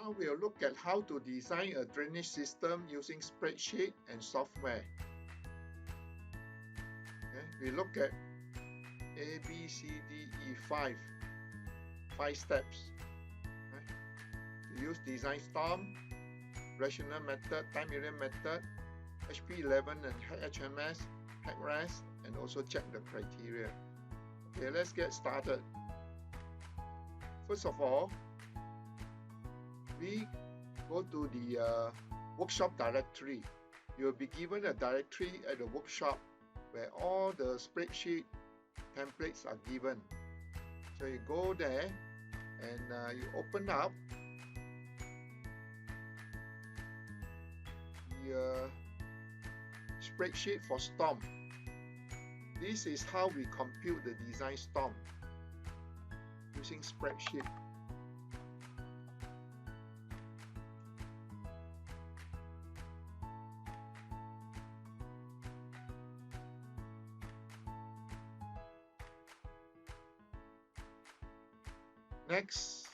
Now we'll look at how to design a drainage system using spreadsheet and software. Okay, we look at A, B, C, D, E, five steps. Okay. We use design storm, rational method, time area method, HP11 and HEC-HMS, HEC-RAS, and also check the criteria. Okay, let's get started. First of all, we go to the workshop directory. You will be given a directory at the workshop where all the spreadsheet templates are given. So you go there and you open up the spreadsheet for storm. This is how we compute the design storm using spreadsheet. Next,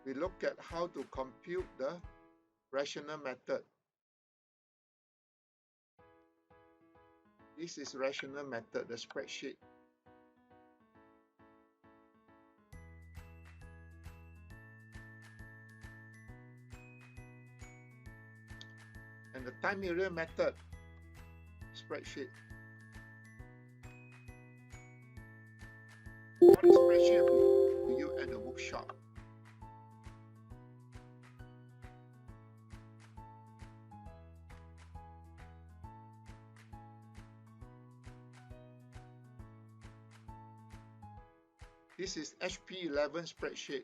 we look at how to compute the rational method. This is rational method, the spreadsheet. And the time area method, spreadsheet. What is spreadsheet to you at the workshop? This is HP11 spreadsheet.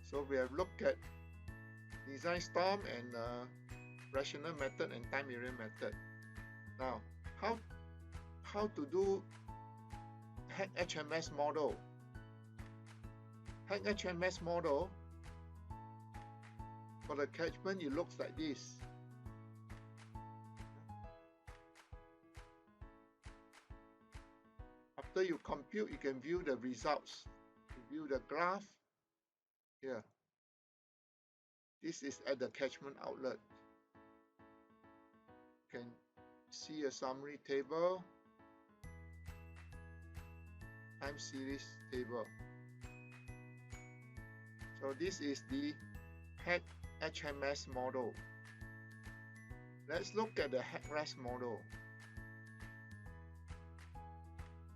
So we have looked at design storm and rational method and time area method. Now, how to do HEC-HMS model? HEC-HMS model, for the catchment, it looks like this. After you compute, you can view the results. You view the graph here. This is at the catchment outlet. You can see a summary table, time series table. So this is the HEC-HMS model. Let's look at the HEC-RAS model.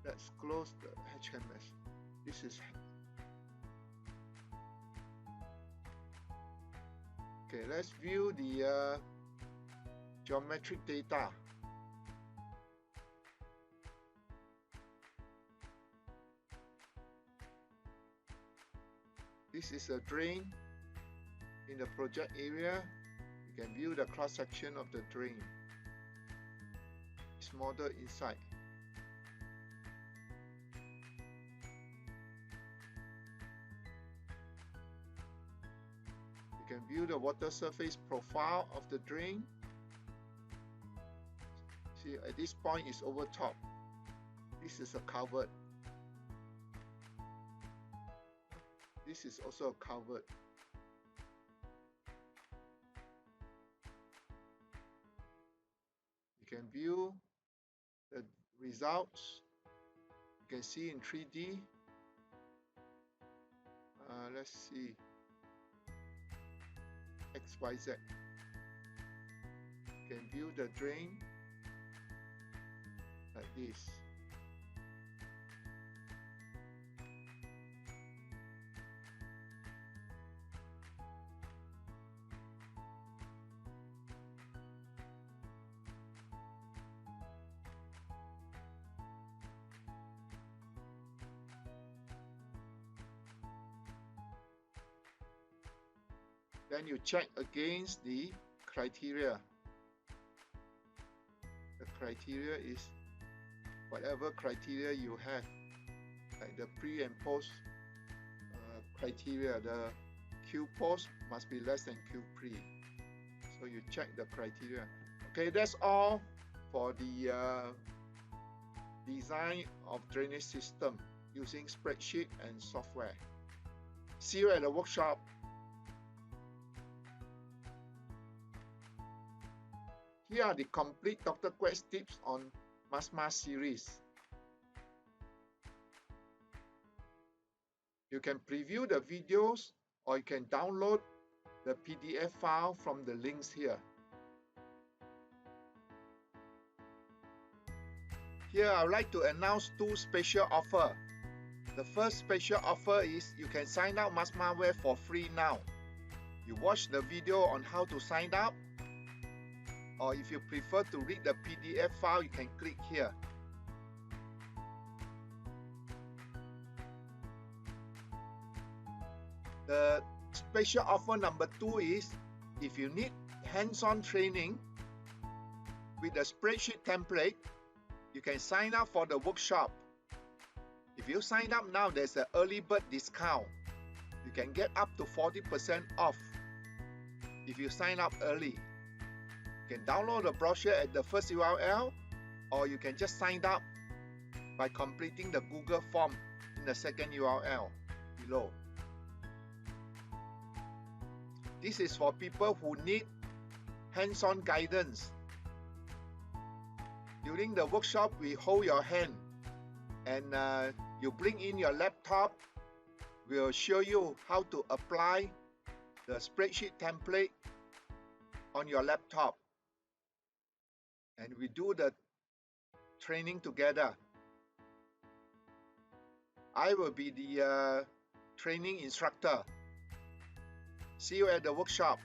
Let's close the HMS. This is okay. Let's view the geometric data. This is a drain in the project area. You can view the cross section of the drain. It's modeled inside. You can view the water surface profile of the drain. See, at this point is over top. This is a culvert. This is also a culvert. You can view the results. You can see in 3D. Let's see. XYZ. You can view the drain like this. Then you check against the criteria. The criteria is whatever criteria you have, like the pre and post criteria. The Q post must be less than Q pre. So you check the criteria. Okay, that's all for the design of drainage system using spreadsheet and software. See you at the workshop. Here are the complete Dr. Quek's tips on MSMA series. You can preview the videos or you can download the PDF file from the links here. Here I would like to announce two special offers. The first special offer is you can sign up MSMAware for free now. You watch the video on how to sign up, or if you prefer to read the PDF file, you can click here. The special offer number 2 is if you need hands-on training with the spreadsheet template, you can sign up for the workshop. If you sign up now, there's an early bird discount. You can get up to 40% off if you sign up early. You can download the brochure at the first URL, or you can just sign up by completing the Google form in the second URL below. This is for people who need hands-on guidance. During the workshop, we hold your hand and you bring in your laptop. We'll show you how to apply the spreadsheet template on your laptop. And we do the training together. I will be the training instructor. See you at the workshop.